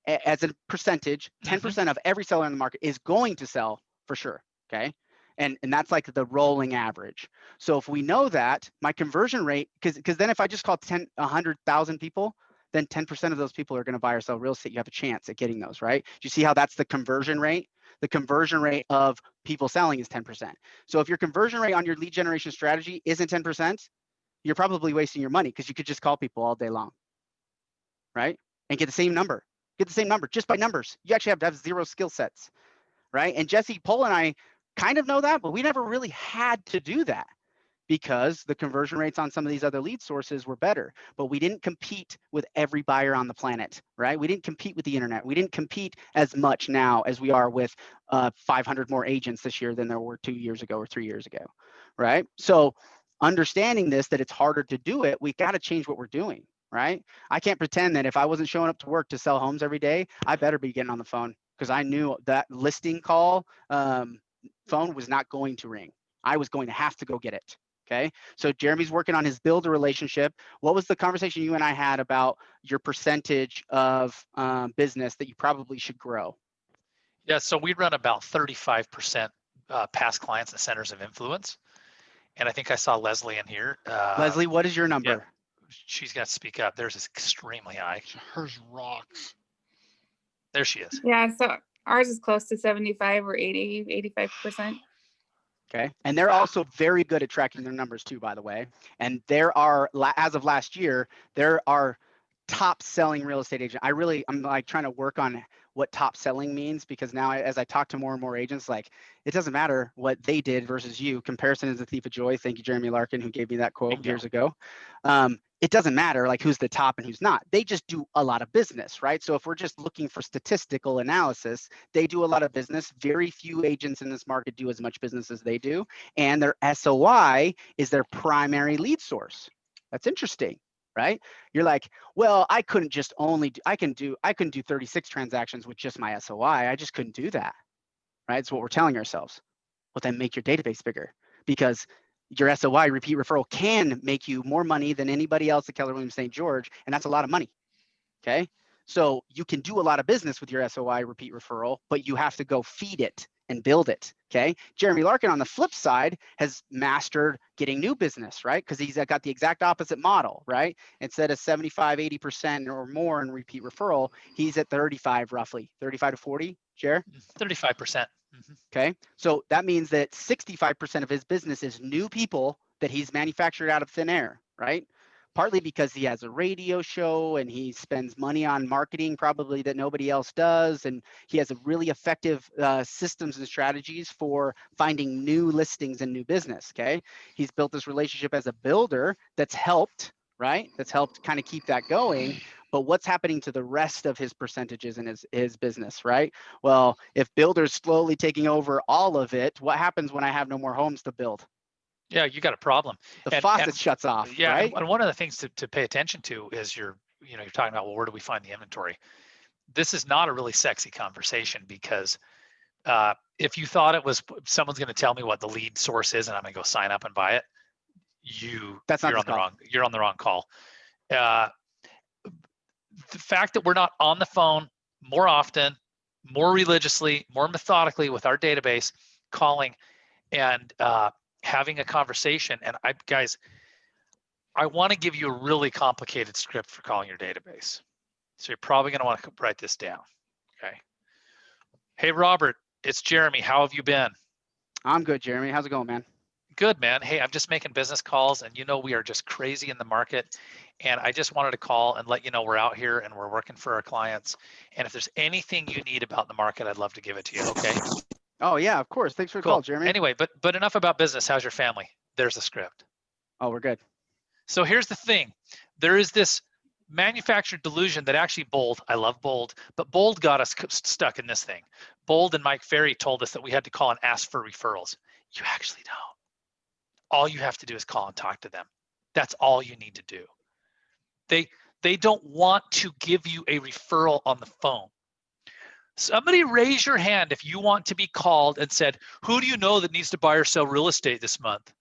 as a percentage, 10% of every seller in the market is going to sell for sure. Okay. And that's like the rolling average. So if we know that, my conversion rate, because then if I just call 100,000 people, then 10% of those people are going to buy or sell real estate. You have a chance at getting those, right? Do you see how that's the conversion rate? The conversion rate of people selling is 10%. So if your conversion rate on your lead generation strategy isn't 10%, you're probably wasting your money, because you could just call people all day long, right? And get the same number. Get the same number just by numbers. You actually have to have 0 skill sets, right? And Jesse Pohl and I kind of know that, but we never really had to do that because the conversion rates on some of these other lead sources were better, but we didn't compete with every buyer on the planet, right? We didn't compete with the internet. We didn't compete as much now as we are with 500 more agents this year than there were 2 years ago or 3 years ago, right? So understanding this, that it's harder to do it, we got to change what we're doing, right? I can't pretend that if I wasn't showing up to work to sell homes every day, I better be getting on the phone, because I knew that listing call phone was not going to ring. I was going to have to go get it. Okay. So Jeremy's working on his builder relationship. What was the conversation you and I had about your percentage of business that you probably should grow? Yeah. So we run about 35% past clients and centers of influence. And I think I saw Leslie in here. Leslie, what is your number? Yeah, she's got to speak up. Theirs is extremely high. Hers rocks. There she is. Yeah, so ours is close to 75 or 80, 85%. Okay. And they're also very good at tracking their numbers too, by the way. And there are, as of last year, there are top selling real estate agent. I'm like trying to work on what top selling means, because now as I talk to more and more agents, like it doesn't matter what they did versus you. Comparison is the thief of joy. Thank you, Jeremy Larkin, who gave me that quote Bingo. years ago. It doesn't matter like who's the top and who's not. They just do a lot of business, right? So if we're just looking for statistical analysis, they do a lot of business. Very few agents in this market do as much business as they do. And their SOI is their primary lead source. That's interesting, right? You're like, well, I couldn't just only do, I can do 36 transactions with just my SOI. I just couldn't do that, right? It's what we're telling ourselves. Well, then make your database bigger, because your SOI, repeat referral, can make you more money than anybody else at Keller Williams St. George, and that's a lot of money, okay? So you can do a lot of business with your SOI repeat referral, but you have to go feed it and build it, okay? Jeremy Larkin, on the flip side, has mastered getting new business, right? Because he's got the exact opposite model, right? Instead of 75, 80% or more in repeat referral, he's at 35 roughly, 35 to 40, Jer? 35%. Okay, so that means that 65% of his business is new people that he's manufactured out of thin air, right? Partly because he has a radio show and he spends money on marketing probably that nobody else does. And he has a really effective systems and strategies for finding new listings and new business, okay? He's built this relationship as a builder that's helped, right? That's helped kind of keep that going. But what's happening to the rest of his percentages in his business, right? Well, if builder's slowly taking over all of it, what happens when I have no more homes to build? Yeah, you got a problem. The faucet shuts off, yeah, right? And one of the things to pay attention to is you're talking about, well, where do we find the inventory? This is not a really sexy conversation, because if you thought it was someone's going to tell me what the lead source is and I'm going to go sign up and buy it, you're on the wrong call. The fact that we're not on the phone more often, more religiously, more methodically with our database, calling and having a conversation. And I want to give you a really complicated script for calling your database. So you're probably going to want to write this down. Okay. Hey, Robert, it's Jeremy. How have you been? I'm good, Jeremy. How's it going, man? Good, man. Hey, I'm just making business calls, and we are just crazy in the market. And I just wanted to call and let you know we're out here and we're working for our clients. And if there's anything you need about the market, I'd love to give it to you. Okay. Oh yeah, of course. Thanks for the call, Jeremy. Anyway, but enough about business. How's your family? There's the script. Oh, we're good. So here's the thing. There is this manufactured delusion that actually Bold, I love Bold, but Bold got us stuck in this thing. Bold and Mike Ferry told us that we had to call and ask for referrals. You actually don't. All you have to do is call and talk to them. That's all you need to do. They don't want to give you a referral on the phone. Somebody raise your hand if you want to be called and said, who do you know that needs to buy or sell real estate this month?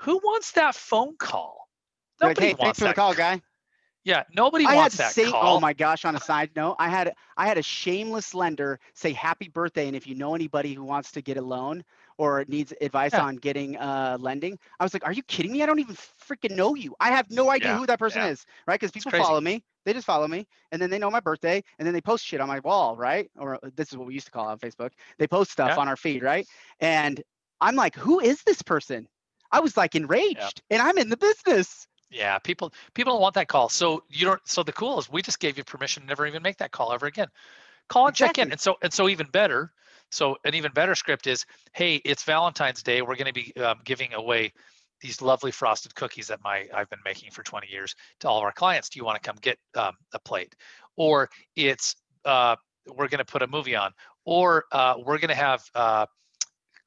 Who wants that phone call? Nobody hey, wants thanks for the call, guy. Yeah, nobody wants that call. Oh my gosh, on a side note, I had a shameless lender say happy birthday, and if you know anybody who wants to get a loan or needs advice on getting lending, I was like, are you kidding me? I don't even freaking know you. I have no idea who that person is, right? Because people follow me. They just follow me, and then they know my birthday, and then they post shit on my wall, right? Or this is what we used to call it on Facebook. They post stuff on our feed, right? And I'm like, who is this person? I was like enraged, and I'm in the business. Yeah, people don't want that call. So So the cool is we just gave you permission to never even make that call ever again. Call and check in. And so even better. So an even better script is, hey, it's Valentine's Day. We're going to be giving away these lovely frosted cookies that I've been making for 20 years to all of our clients. Do you want to come get a plate? Or it's we're going to put a movie on. Or we're going to have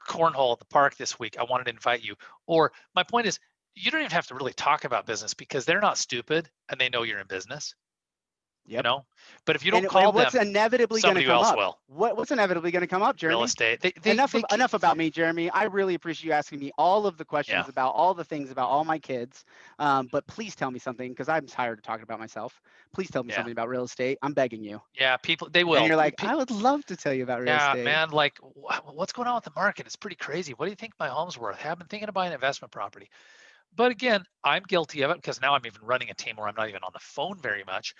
cornhole at the park this week. I wanted to invite you. Or my point is, you don't even have to really talk about business because they're not stupid and they know you're in business. Yep. You know, but if you don't call them, what's inevitably going to come else up? will. What's inevitably going to come up, Jeremy? Real estate. Enough about me, Jeremy. I really appreciate you asking me all of the questions about all the things about all my kids. But please tell me something, because I'm tired of talking about myself. Please tell me something about real estate. I'm begging you. Yeah, people, they will. And you're like, I would love to tell you about real estate. Yeah, man. Like, what's going on with the market? It's pretty crazy. What do you think my home's worth? I've been thinking of buying an investment property. But again, I'm guilty of it because now I'm even running a team where I'm not even on the phone very much.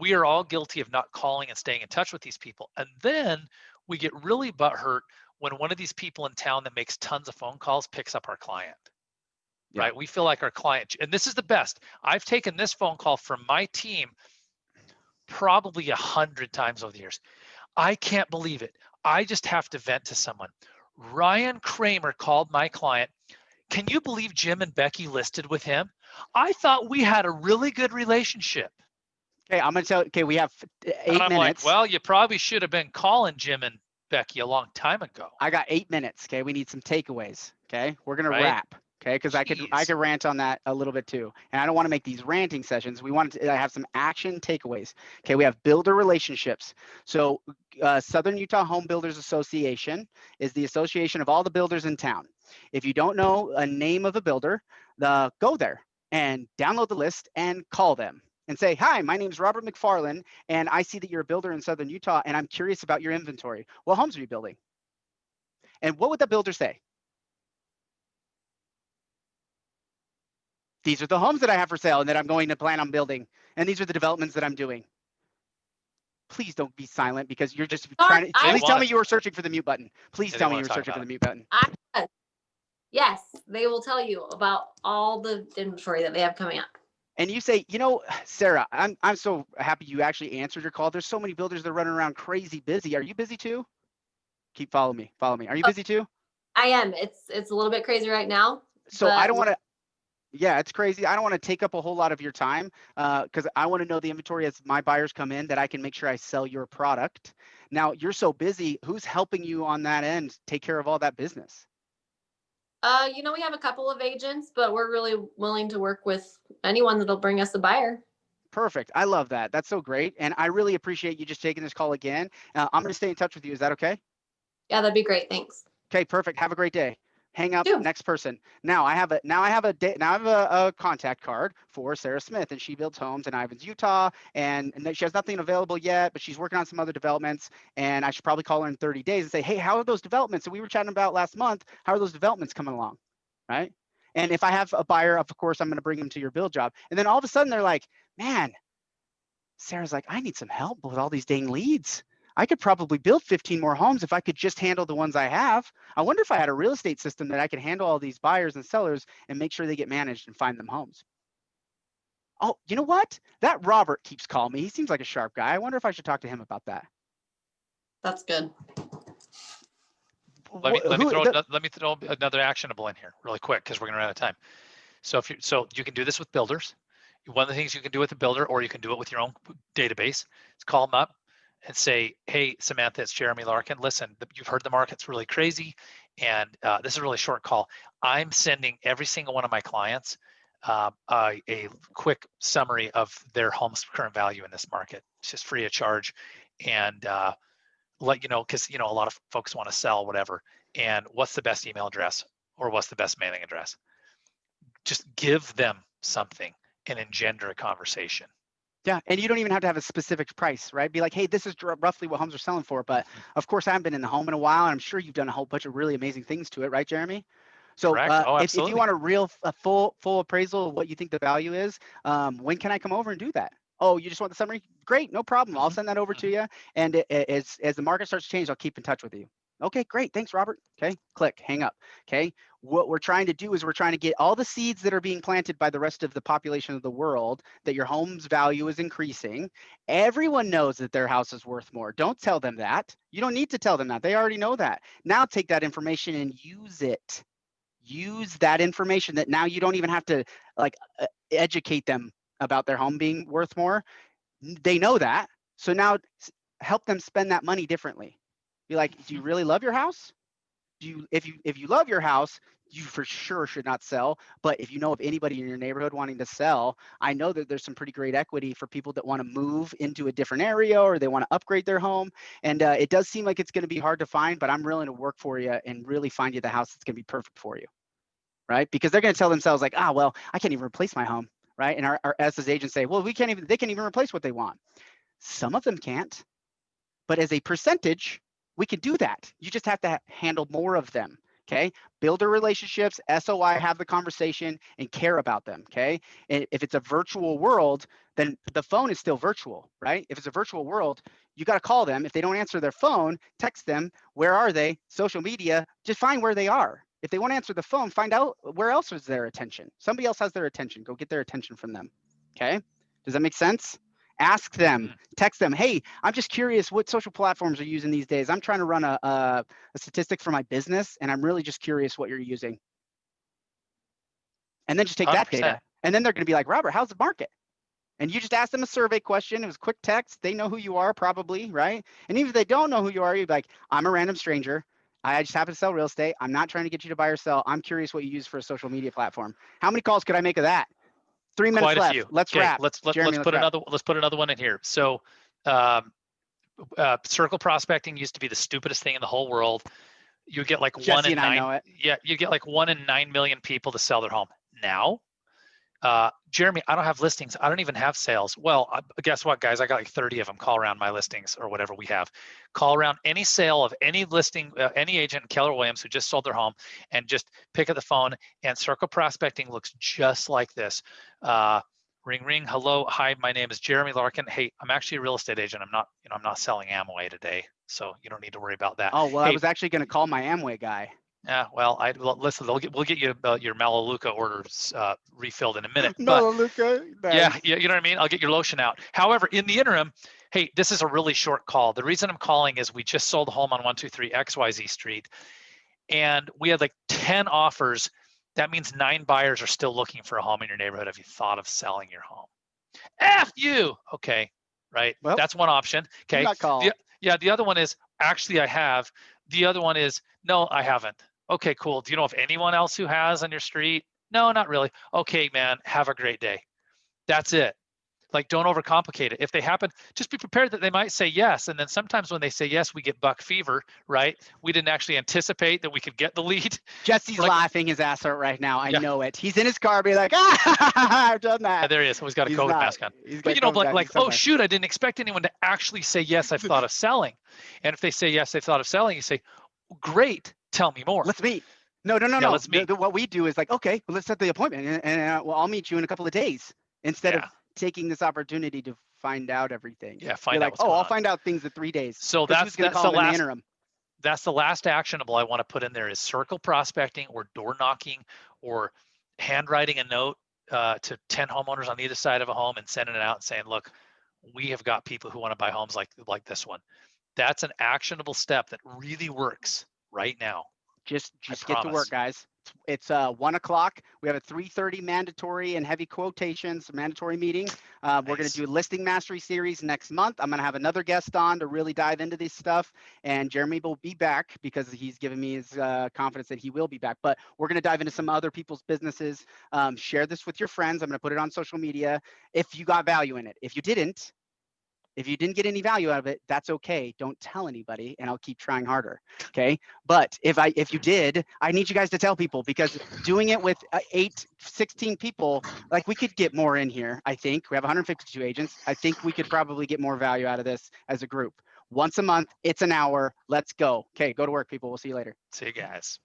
We are all guilty of not calling and staying in touch with these people. And then we get really butthurt when one of these people in town that makes tons of phone calls picks up our client, right? We feel like our client, and this is the best. I've taken this phone call from my team probably 100 times over the years. I can't believe it. I just have to vent to someone. Ryan Kramer called my client. Can you believe Jim and Becky listed with him? I thought we had a really good relationship. Okay, I'm gonna tell. Okay, we have And 8 I'm minutes. like, well, you probably should have been calling Jim and Becky a long time ago. I got 8 minutes. Okay, we need some takeaways. Okay, we're gonna Right? wrap. Okay, because I could Jeez. rant on that a little bit too, and I don't want to make these ranting sessions. We want to have some action takeaways. Okay, we have builder relationships. So Southern Utah Home Builders Association is the association of all the builders in town. If you don't know a name of a builder, go there and download the list and call them and say, hi, my name is Robert McFarland, and I see that you're a builder in Southern Utah, and I'm curious about your inventory. What homes are you building? And what would the builder say? These are the homes that I have for sale and that I'm going to plan on building. And these are the developments that I'm doing. Please don't be silent because you're just trying to, please tell me you were searching for the mute button. Please tell me you were searching for the mute button. Yes, they will tell you about all the inventory that they have coming up. And you say, you know, Sarah, I'm so happy you actually answered your call. There's so many builders that are running around crazy busy. Are you busy too? Keep following me. Follow me. Are you busy too? I am. It's a little bit crazy right now. So I don't want to. Yeah, it's crazy. I don't want to take up a whole lot of your time because I want to know the inventory as my buyers come in that I can make sure I sell your product. Now, you're so busy. Who's helping you on that end take care of all that business? You know, we have a couple of agents, but we're really willing to work with anyone that'll bring us a buyer. Perfect. I love that. That's so great. And I really appreciate you just taking this call again. I'm going to stay in touch with you. Is that okay? Yeah, that'd be great. Thanks. Okay, perfect. Have a great day. Hang up. Next person. Now I have a contact card for Sarah Smith, and she builds homes in Ivins, Utah, and she has nothing available yet, but she's working on some other developments. And I should probably call her in 30 days and say, hey, how are those developments that we were chatting about last month? How are those developments coming along? Right? And if I have a buyer, of course, I'm going to bring them to your build job. And then all of a sudden they're like, man, Sarah's like, I need some help with all these dang leads. I could probably build 15 more homes if I could just handle the ones I have. I wonder if I had a real estate system that I could handle all these buyers and sellers and make sure they get managed and find them homes. Oh, you know what? That Robert keeps calling me. He seems like a sharp guy. I wonder if I should talk to him about that. That's good. Let me throw another actionable in here really quick because we're going to run out of time. So you can do this with builders. One of the things you can do with a builder, or you can do it with your own database, is call them up and say, hey, Samantha, it's Jeremy Larkin. Listen, you've heard the market's really crazy, and this is a really short call. I'm sending every single one of my clients a quick summary of their home's current value in this market. It's just free of charge, and let you know, because a lot of folks want to sell whatever. And what's the best email address, or what's the best mailing address? Just give them something and engender a conversation. Yeah, and you don't even have to have a specific price, right? Be like, hey, this is roughly what homes are selling for. But of course, I haven't been in the home in a while, and I'm sure you've done a whole bunch of really amazing things to it, right, Jeremy? So if you want a full appraisal of what you think the value is, when can I come over and do that? Oh, you just want the summary? Great, no problem. I'll send that over to you. And as the market starts to change, I'll keep in touch with you. Okay, great. Thanks, Robert. Okay, click, hang up. Okay, what we're trying to do is we're trying to get all the seeds that are being planted by the rest of the population of the world that your home's value is increasing. Everyone knows that their house is worth more. Don't tell them that. You don't need to tell them that. They already know that. Now take that information and use it. Use that information that now you don't even have to educate them about their home being worth more. They know that. So now help them spend that money differently. Be like, do you really love your house? If you love your house, you for sure should not sell. But if you know of anybody in your neighborhood wanting to sell, I know that there's some pretty great equity for people that want to move into a different area or they want to upgrade their home. And it does seem like it's going to be hard to find, but I'm willing to work for you and really find you the house that's going to be perfect for you, right? Because they're going to tell themselves like, well, I can't even replace my home, right? And our as agents say, well, they can't even replace what they want. Some of them can't, but as a percentage, we can do that. You just have to handle more of them, okay? Builder relationships, SOI, have the conversation and care about them, okay? And if it's a virtual world, then the phone is still virtual, right? If it's a virtual world, you got to call them. If they don't answer their phone, text them. Where are they? Social media, just find where they are. If they want to answer the phone, find out where else is their attention. Somebody else has their attention. Go get their attention from them, okay? Does that make sense? Ask them, Mhm. text them, hey, I'm just curious what social platforms are you using these days. I'm trying to run a statistic for my business, and I'm really just curious what you're using. And then just take that 100%. data. And then they're going to be like, Robert, how's the market? And you just ask them a survey question. It was a quick text. They know who you are probably, right? And even if they don't know who you are, you'd be like, I'm a random stranger. I just happen to sell real estate. I'm not trying to get you to buy or sell. I'm curious what you use for a social media platform. How many calls could I make of that? 3 minutes Quite a left. few. Let's Okay, wrap. let's Jeremy, put wrap. another one in here. So circle prospecting used to be the stupidest thing in the whole world. You get like Jesse and I know it. you get like 1 in 9 million people to sell their home. Now, Jeremy, I don't have listings. I don't even have sales. Well, guess what, guys? I got like 30 of them. Call around my listings or whatever we have. Call around any sale of any listing, any agent in Keller Williams who just sold their home, and just pick up the phone. And circle prospecting looks just like this. Ring, ring. Hello, hi. My name is Jeremy Larkin. Hey, I'm actually a real estate agent. I'm not selling Amway today, so you don't need to worry about that. Oh, well, hey, I was actually going to call my Amway guy. Yeah, well, listen. We'll get you your Melaleuca orders refilled in a minute. But Melaleuca, yeah, nice. you know what I mean. I'll get your lotion out. However, in the interim, hey, this is a really short call. The reason I'm calling is we just sold a home on 123 XYZ Street, and we had like 10 offers. That means 9 buyers are still looking for a home in your neighborhood. Have you thought of selling your home? F you. Okay, right. Well, that's one option. Okay. Got called. The other one is actually I have. The other one is no, I haven't. Okay, cool. Do you know of anyone else who has on your street? No, not really. Okay, man, have a great day. That's it. Like, don't overcomplicate it. If they happen, just be prepared that they might say yes. And then sometimes when they say yes, we get buck fever, right? We didn't actually anticipate that we could get the lead. Jesse's Like, laughing his ass out right now. I Yeah. know it. He's in his car being like, I've done that. There he is. He's got a He's COVID not. mask on. He's But got COVID mask. like, He's oh somewhere. shoot, I didn't expect anyone to actually say yes, I've thought of selling. And if they say yes, they've thought of selling, you say, great, tell me more. Let's meet. No. Yeah, let's meet. What we do is like, okay, well, let's set the appointment, and well, I'll meet you in a couple of days instead of taking this opportunity to find out everything. Yeah, find You're out like, what's going I'll on. find out things in 3 days. So 'Cause who's gonna that's call the him in last. interim? That's the last actionable I want to put in there is circle prospecting or door knocking or handwriting a note to 10 homeowners on either side of a home and sending it out and saying, look, we have got people who want to buy homes like this one. That's an actionable step that really works right now. Just I get to promise. work, guys. It's 1 o'clock. We have a 3:30 mandatory and heavy quotations mandatory meeting. We're going Nice. to do a listing mastery series next month. I'm going to have another guest on to really dive into this stuff. And Jeremy will be back because he's given me his confidence that he will be back. But we're going to dive into some other people's businesses. Share this with your friends. I'm going to put it on social media if you got value in it. If you didn't get any value out of it, that's okay. Don't tell anybody, and I'll keep trying harder. Okay. But if you did, I need you guys to tell people, because doing it with 16 people, like, we could get more in here. I think we have 152 agents. I think we could probably get more value out of this as a group. Once a month, it's an hour. Let's go. Okay. Go to work, people. We'll see you later. See you guys.